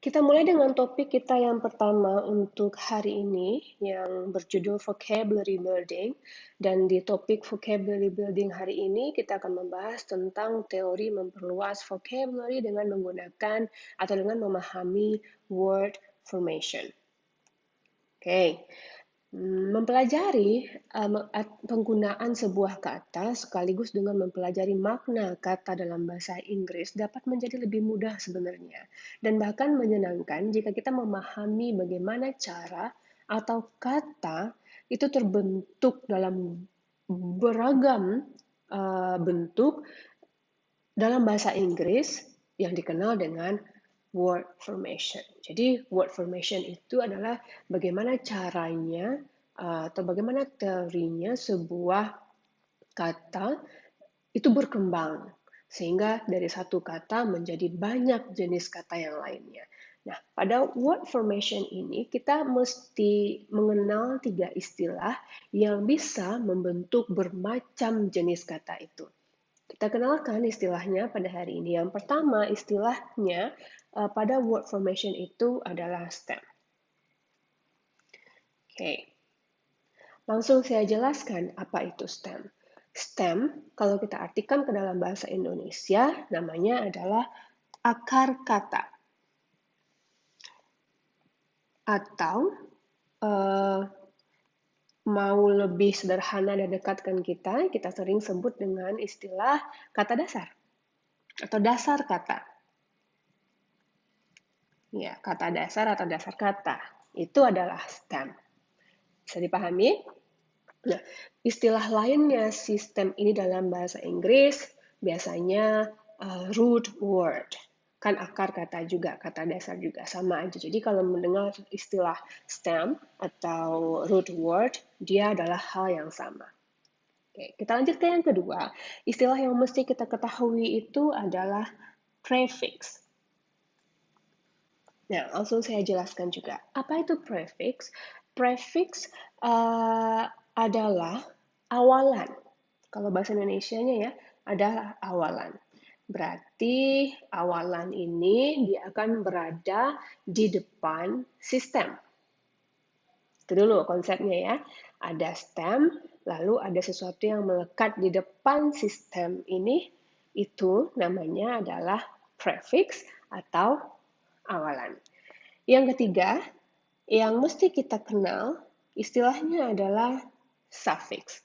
Kita mulai dengan topik kita yang pertama untuk hari ini yang berjudul Vocabulary Building. Dan di topik Vocabulary Building hari ini kita akan membahas tentang teori memperluas vocabulary dengan menggunakan atau dengan memahami word formation. Oke. Mempelajari penggunaan sebuah kata sekaligus dengan mempelajari makna kata dalam bahasa Inggris dapat menjadi lebih mudah sebenarnya dan bahkan menyenangkan jika kita memahami bagaimana cara atau kata itu terbentuk dalam beragam bentuk dalam bahasa Inggris yang dikenal dengan word formation. Jadi word formation itu adalah bagaimana caranya atau bagaimana teorinya sebuah kata itu berkembang sehingga dari satu kata menjadi banyak jenis kata yang lainnya. Nah, pada word formation ini kita mesti mengenal 3 istilah yang bisa membentuk bermacam jenis kata itu. Kita kenalkan istilahnya pada hari ini. Yang pertama, istilahnya pada word formation itu adalah stem. Oke. Langsung saya jelaskan apa itu stem. Stem, kalau kita artikan ke dalam bahasa Indonesia, namanya adalah akar kata. Atau mau lebih sederhana dan dekatkan kita sering sebut dengan istilah kata dasar atau dasar kata. Ya, kata dasar atau dasar kata. Itu adalah stem. Bisa dipahami? Nah, istilah lainnya sistem ini dalam bahasa Inggris biasanya root word. Kan akar kata juga, kata dasar juga, sama aja. Jadi kalau mendengar istilah stem atau root word, dia adalah hal yang sama. Oke, kita lanjut ke yang kedua. Istilah yang mesti kita ketahui itu adalah prefix. Nah, langsung saya jelaskan juga. Apa itu prefix? Prefix adalah awalan. Kalau bahasa Indonesianya ya, adalah awalan. Berarti awalan ini dia akan berada di depan sistem. Itu dulu konsepnya ya. Ada stem, lalu ada sesuatu yang melekat di depan sistem ini, itu namanya adalah prefix atau awalan. Yang ketiga, yang mesti kita kenal, istilahnya adalah suffix.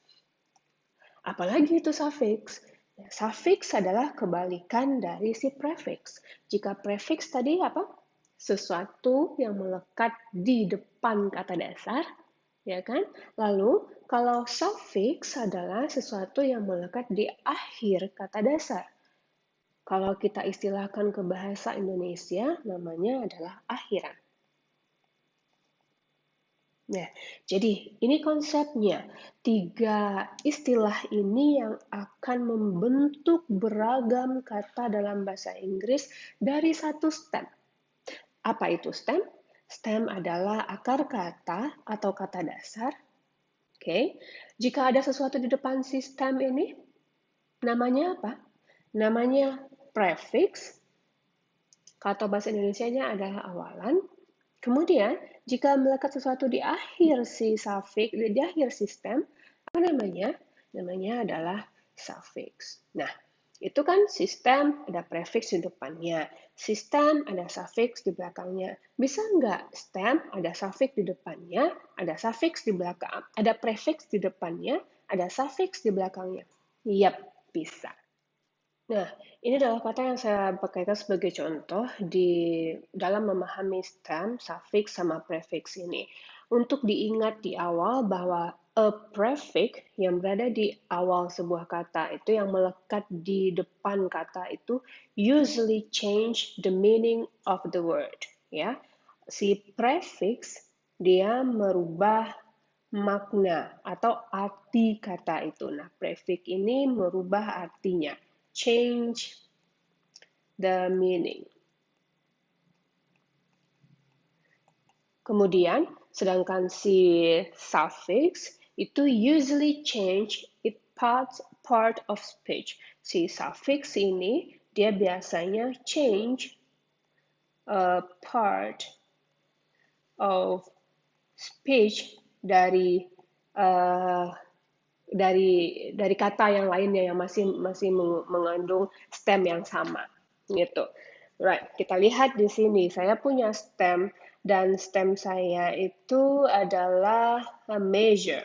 Apalagi itu suffix? Suffix adalah kebalikan dari si prefix. Jika prefix tadi apa? Sesuatu yang melekat di depan kata dasar, ya kan? Lalu kalau suffix adalah sesuatu yang melekat di akhir kata dasar. Kalau kita istilahkan ke bahasa Indonesia, namanya adalah akhiran. Nah, jadi ini konsepnya. 3 istilah ini yang akan membentuk beragam kata dalam bahasa Inggris dari satu stem. Apa itu stem? Stem adalah akar kata atau kata dasar. Oke. Jika ada sesuatu di depan si stem ini, namanya apa? Namanya prefix. Atau bahasa Indonesianya adalah awalan. Kemudian, jika melekat sesuatu di akhir si suffix, di akhir sistem, apa namanya? Namanya adalah suffix. Nah, itu kan sistem ada prefix di depannya. Sistem ada suffix di belakangnya. Bisa nggak stem ada suffix di depannya, ada suffix di belakang, ada prefix di depannya, ada suffix di belakangnya? Yap, bisa. Nah, ini adalah kata yang saya pakaikan sebagai contoh di dalam memahami stem, suffix, sama prefix ini. Untuk diingat di awal bahwa a prefix yang berada di awal sebuah kata itu yang melekat di depan kata itu usually change the meaning of the word. Ya, si prefix dia merubah makna atau arti kata itu. Nah, prefix ini merubah artinya. Change the meaning. Kemudian, sedangkan si suffix itu usually change it part of speech. Si suffix ini dia biasanya change part of speech dari uh, dari kata yang lainnya yang masih mengandung stem yang sama gitu. Right, kita lihat di sini saya punya stem dan stem saya itu adalah a measure.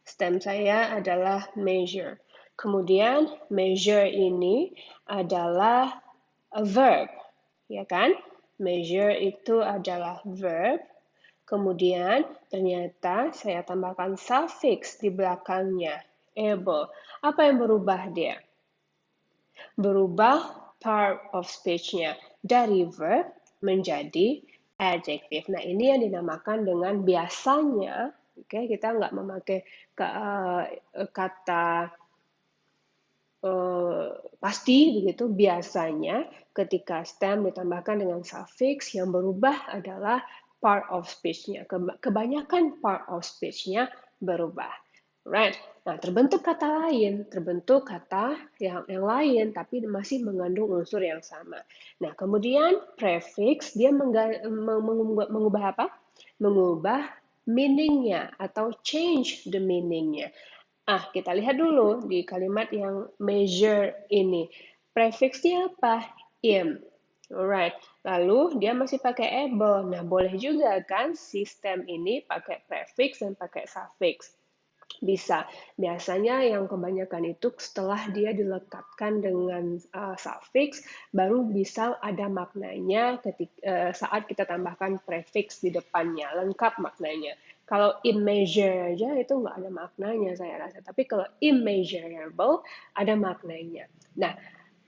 Stem saya adalah measure. Kemudian measure ini adalah a verb, ya kan? Measure itu adalah verb. Kemudian ternyata saya tambahkan suffix di belakangnya, able. Apa yang berubah dia? Berubah part of speech-nya dari verb menjadi adjective. Nah, ini yang dinamakan dengan biasanya, kita nggak memakai kata pasti begitu, biasanya ketika stem ditambahkan dengan suffix yang berubah adalah part of speech-nya. Kebanyakan part of speech-nya berubah. Right. Nah, terbentuk kata lain, terbentuk kata yang lain, tapi masih mengandung unsur yang sama. Nah, kemudian prefix dia mengubah apa? Mengubah meaning-nya atau change the meaning-nya. Kita lihat dulu di kalimat yang measure ini. Prefixnya apa? Im. Alright. Lalu dia masih pakai able. Nah, boleh juga kan sistem ini pakai prefix dan pakai suffix. Bisa. Biasanya yang kebanyakan itu setelah dia dilekatkan dengan suffix, baru bisa ada maknanya saat kita tambahkan prefix di depannya, lengkap maknanya. Kalau immeasure aja itu nggak ada maknanya saya rasa. Tapi kalau immeasurable ada maknanya. Nah,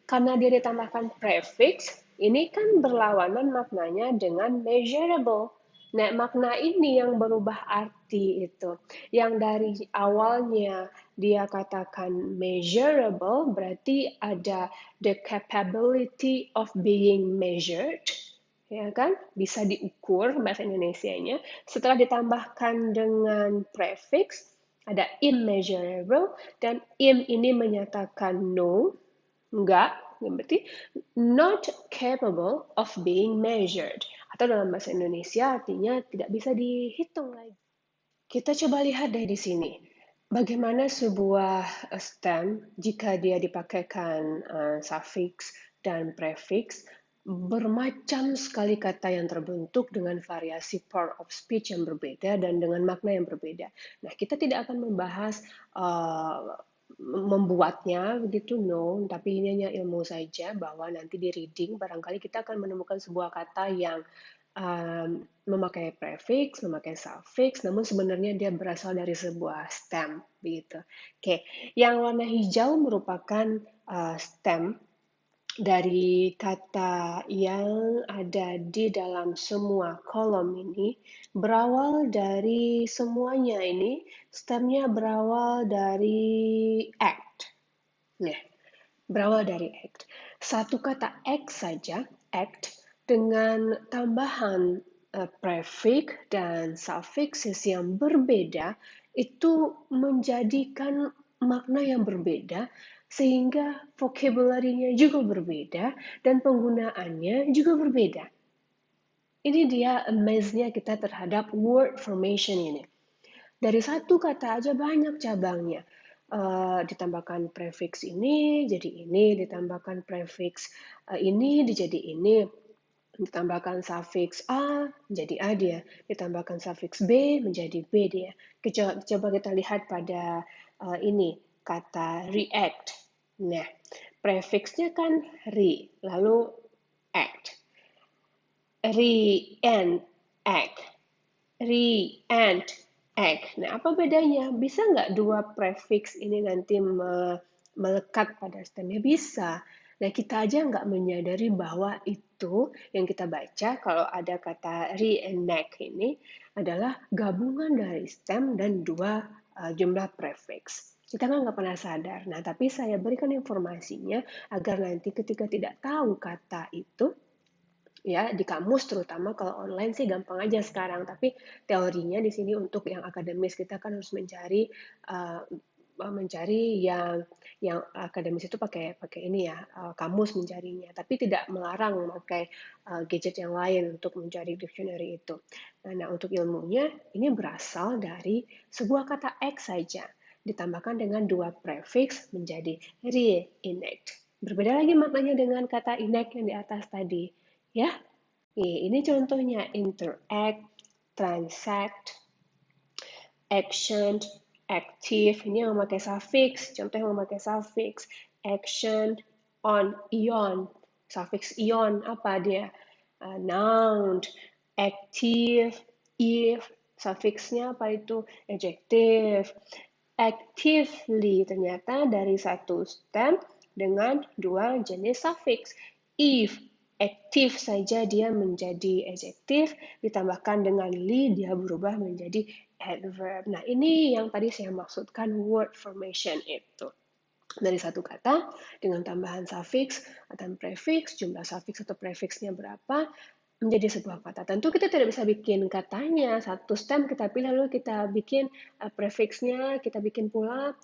karena dia ditambahkan prefix, ini kan berlawanan maknanya dengan measurable. Nah, makna ini yang berubah arti itu. Yang dari awalnya dia katakan measurable, berarti ada the capability of being measured, ya kan? Bisa diukur bahasa Indonesianya. Setelah ditambahkan dengan prefix, ada immeasurable, dan im ini menyatakan no, enggak, berarti not capable of being measured. Atau dalam bahasa Indonesia artinya tidak bisa dihitung lagi. Kita coba lihat dari di sini. Bagaimana sebuah stem jika dia dipakaikan suffix dan prefix, bermacam sekali kata yang terbentuk dengan variasi part of speech yang berbeda dan dengan makna yang berbeda. Nah, kita tidak akan membahas membuatnya begitu, no, tapi ini hanya ilmu saja bahwa nanti di reading barangkali kita akan menemukan sebuah kata yang memakai prefix, memakai suffix, namun sebenarnya dia berasal dari sebuah stem, begitu. Oke, yang warna hijau merupakan stem dari kata yang ada di dalam semua kolom ini, berawal dari semuanya ini, stemnya berawal dari act. Nah, berawal dari act. Satu kata act saja, act, dengan tambahan prefix dan suffixes yang berbeda, itu menjadikan makna yang berbeda, sehingga vocabulary-nya juga berbeda, dan penggunaannya juga berbeda. Ini dia amaze-nya kita terhadap word formation ini. Dari satu kata aja banyak cabangnya. Ditambahkan prefix ini jadi ini, ditambahkan prefix ini jadi ini, ditambahkan suffix a menjadi a dia, ditambahkan suffix b menjadi b dia. Coba kita lihat pada ini kata react. Nah, prefixnya kan re, lalu act, re-and act, re-and act. Nah, apa bedanya? Bisa nggak dua prefix ini nanti melekat pada stemnya? Bisa. Nah, kita aja nggak menyadari bahwa itu yang kita baca kalau ada kata reenact ini adalah gabungan dari stem dan dua jumlah prefix. Kita kan nggak pernah sadar. Nah, tapi saya berikan informasinya agar nanti ketika tidak tahu kata itu, ya di kamus terutama, kalau online sih gampang aja sekarang, tapi teorinya di sini untuk yang akademis kita kan harus mencari uh, mencari yang akademis itu pakai ini ya, kamus mencarinya, tapi tidak melarang memakai gadget yang lain untuk mencari dictionary itu. Nah, untuk ilmunya ini berasal dari sebuah kata X saja, ditambahkan dengan 2 prefix menjadi reenact. Berbeda lagi maknanya dengan kata enact yang di atas tadi, ya. Ini contohnya interact, transact, action, active, ini yang memakai suffix, contoh yang memakai suffix, action, on, ion, suffix ion, apa dia? Noun, active, if, suffixnya apa itu? Adjective, actively, ternyata dari satu stem dengan 2 jenis suffix. If, active saja dia menjadi adjective, ditambahkan dengan li dia berubah menjadi adverb. Nah, ini yang tadi saya maksudkan word formation itu. Dari satu kata dengan tambahan suffix atau prefix, jumlah suffix atau prefixnya berapa, menjadi sebuah kata. Tentu kita tidak bisa bikin katanya, satu stem kita pilih lalu kita bikin prefixnya, kita bikin pula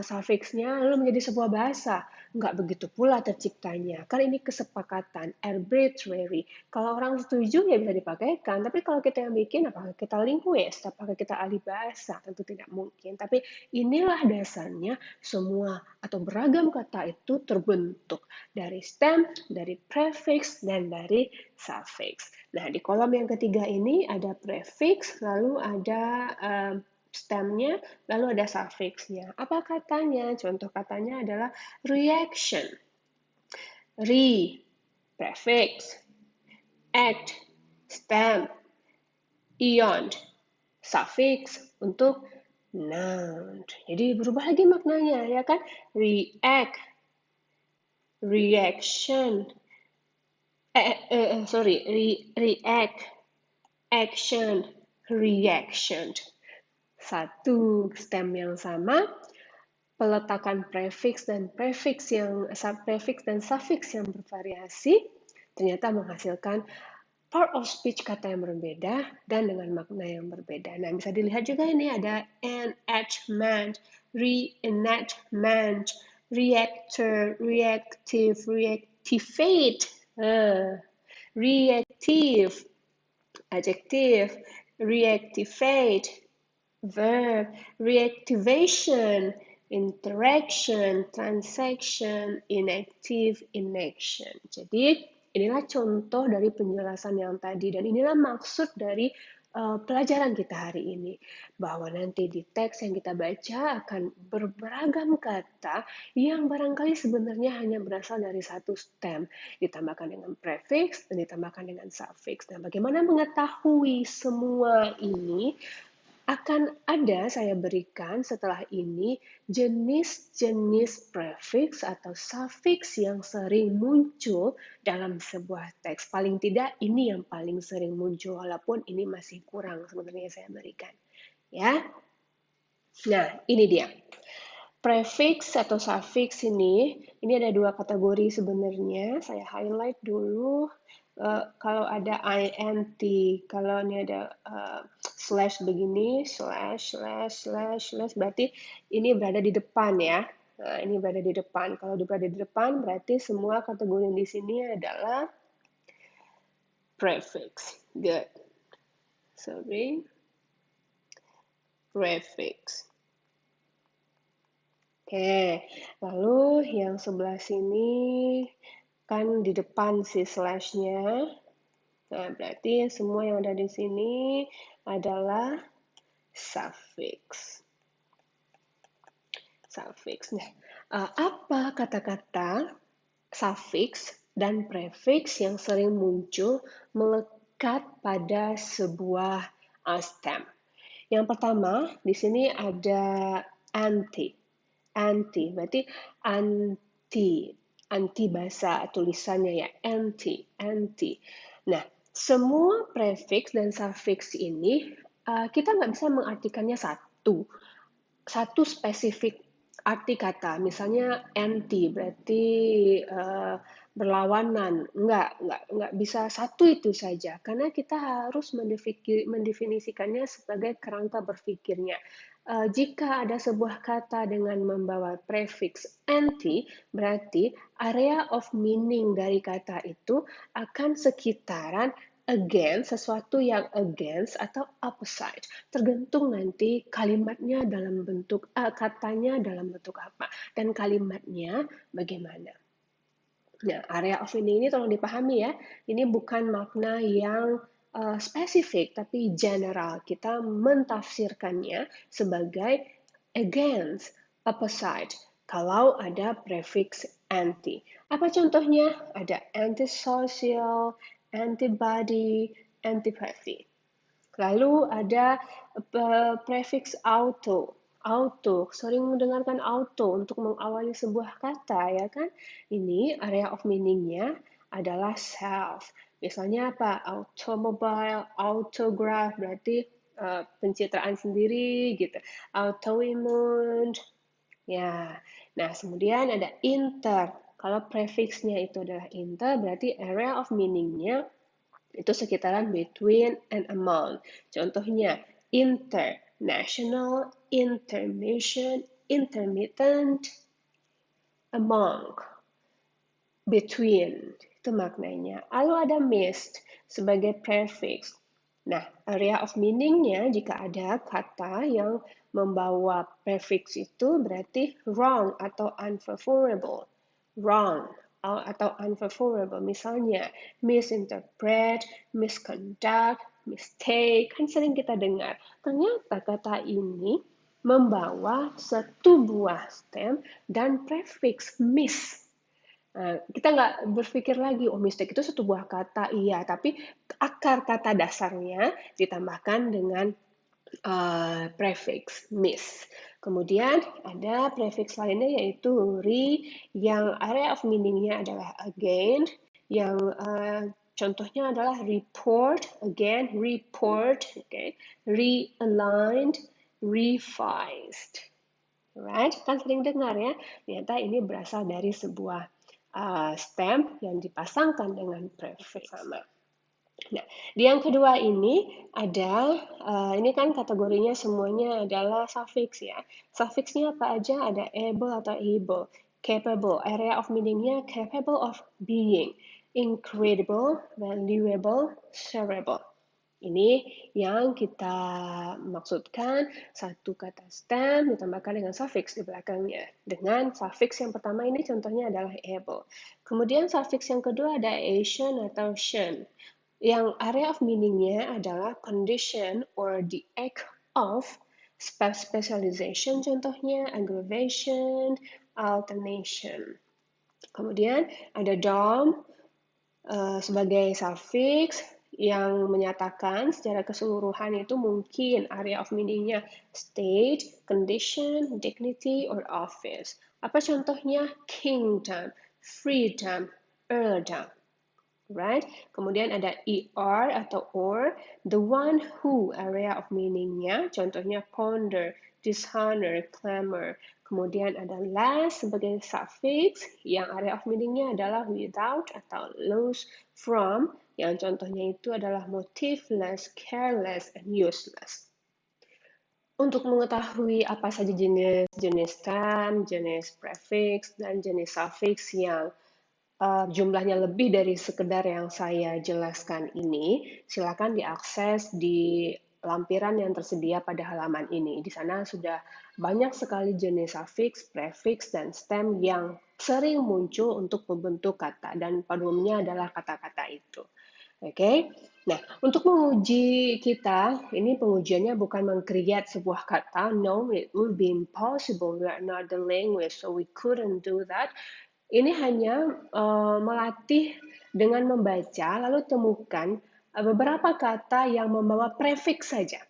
suffixnya, lalu menjadi sebuah bahasa. Enggak begitu pula terciptanya. Kan ini kesepakatan, arbitrary. Kalau orang setuju ya bisa dipakaikan, tapi kalau kita yang bikin, apakah kita linguist, apakah kita ahli bahasa, tentu tidak mungkin. Tapi inilah dasarnya semua atau beragam kata itu terbentuk dari stem, dari prefix, dan dari suffix. Nah, di kolom yang ketiga ini ada prefix, lalu ada stemnya, lalu ada suffixnya. Apa katanya? Contoh katanya adalah reaction. Re, prefix. Act, stem. Ion, suffix untuk noun. Jadi berubah lagi maknanya, ya kan? React, reaction, react, action, reaction. Satu stem yang sama, peletakan prefix dan subprefix dan suffix yang bervariasi ternyata menghasilkan part of speech kata yang berbeda dan dengan makna yang berbeda. Nah, bisa dilihat juga ini ada enactment, reenactment, reactor, reactive, reactivate, reactive, adjective, reactivate, verb, reactivation, interaction, transaction, inactive, inaction. Jadi, inilah contoh dari penjelasan yang tadi, dan inilah maksud dari pelajaran kita hari ini. Bahwa nanti di teks yang kita baca akan beragam kata yang barangkali sebenarnya hanya berasal dari satu stem, ditambahkan dengan prefix dan ditambahkan dengan suffix. Nah, bagaimana mengetahui semua ini? Akan ada saya berikan setelah ini jenis-jenis prefix atau suffix yang sering muncul dalam sebuah teks. Paling tidak ini yang paling sering muncul, walaupun ini masih kurang sebenarnya saya berikan. Ya. Nah, ini dia. Prefix atau suffix ini ada 2 kategori sebenarnya. Saya highlight dulu. Kalau ada int, kalau ini ada slash begini, slash, berarti ini berada di depan ya. Nah, ini berada di depan. Kalau berada di depan, berarti semua kategori yang di sini adalah prefix. Good. Sorry. Prefix. Oke, lalu yang sebelah sini kan di depan si slash-nya. Nah, berarti semua yang ada di sini adalah suffix. Suffix. Nah, apa kata-kata suffix dan prefix yang sering muncul melekat pada sebuah stem? Yang pertama, di sini ada anti. Anti, berarti anti bahasa tulisannya ya, anti. Nah, semua prefix dan suffix ini kita nggak bisa mengartikannya satu spesifik arti kata. Misalnya anti berarti berlawanan. Enggak bisa satu itu saja, karena kita harus mendefinisikannya sebagai kerangka berpikirnya. Jika ada sebuah kata dengan membawa prefix anti, berarti area of meaning dari kata itu akan sekitaran against, sesuatu yang against atau opposite. Tergantung nanti kalimatnya dalam bentuk, katanya dalam bentuk apa, dan kalimatnya bagaimana. Nah, area of meaning ini tolong dipahami ya, ini bukan makna yang spesifik, tapi general. Kita mentafsirkannya sebagai against, opposite, kalau ada prefix anti. Apa contohnya? Ada antisocial, antibody, antipathy. Lalu ada prefix auto. Auto, sering mendengarkan auto untuk mengawali sebuah kata, ya kan? Ini area of meaning-nya adalah self. Misalnya apa? Automobile, autograph, berarti pencitraan sendiri gitu. Autoimmune, ya. Nah, kemudian ada inter. Kalau prefixnya itu adalah inter, berarti area of meaning-nya itu sekitaran between and among. Contohnya international, intermission, intermittent, among, between. Itu maknanya. Lalu ada missed sebagai prefix. Nah, area of meaning-nya jika ada kata yang membawa prefix itu berarti wrong atau unfavorable. Wrong atau unfavorable. Misalnya, misinterpret, misconduct, mistake. Kan sering kita dengar. Ternyata kata ini membawa satu buah stem dan prefix miss. Kita nggak berpikir lagi, oh mistake itu satu buah kata, iya, tapi akar kata dasarnya ditambahkan dengan prefix miss. Kemudian ada prefix lainnya yaitu re, yang area of meaning-nya adalah again, yang contohnya adalah report, again, report, okay, realigned, revised. Right? Kan sering dengar ya, ternyata ini berasal dari sebuah stem yang dipasangkan dengan prefix sama. Nah, di yang kedua ini ada, ini kan kategorinya semuanya adalah suffix ya. Suffixnya apa aja? Ada able atau able, capable, area of meaning-nya capable of being, incredible, valuable, shareable. Ini yang kita maksudkan satu kata stem ditambahkan dengan suffix di belakangnya. Dengan suffix yang pertama ini contohnya adalah able. Kemudian suffix yang kedua ada Asian atau shen. Yang area of meaning-nya adalah condition or the act of, specialization contohnya, aggravation, alternation. Kemudian ada dom sebagai suffix yang menyatakan secara keseluruhan itu mungkin area of meaning-nya state, condition, dignity, or office. Apa contohnya? Kingdom, freedom, earldom. Right? Kemudian ada er atau or, the one who, area of meaning-nya, contohnya ponder, dishonor, clamor. Kemudian ada less sebagai suffix, yang area of meaning-nya adalah without atau loose, from, yang contohnya itu adalah motiveless, careless, and useless. Untuk mengetahui apa saja jenis stem, jenis prefix, dan jenis suffix yang jumlahnya lebih dari sekedar yang saya jelaskan ini, silakan diakses di lampiran yang tersedia pada halaman ini. Di sana sudah banyak sekali jenis suffix, prefix, dan stem yang sering muncul untuk membentuk kata, dan pada umumnya adalah kata-kata itu. Oke, nah untuk menguji kita, ini pengujiannya bukan meng-create sebuah kata, no, it would be impossible, we are not the language, so we couldn't do that. Ini hanya melatih dengan membaca, lalu temukan beberapa kata yang membawa prefix saja.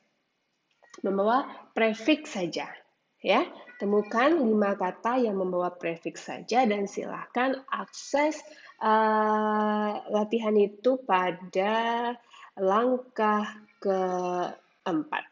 Membawa prefix saja. Ya, temukan 5 kata yang membawa prefix saja dan silahkan akses latihan itu pada langkah keempat.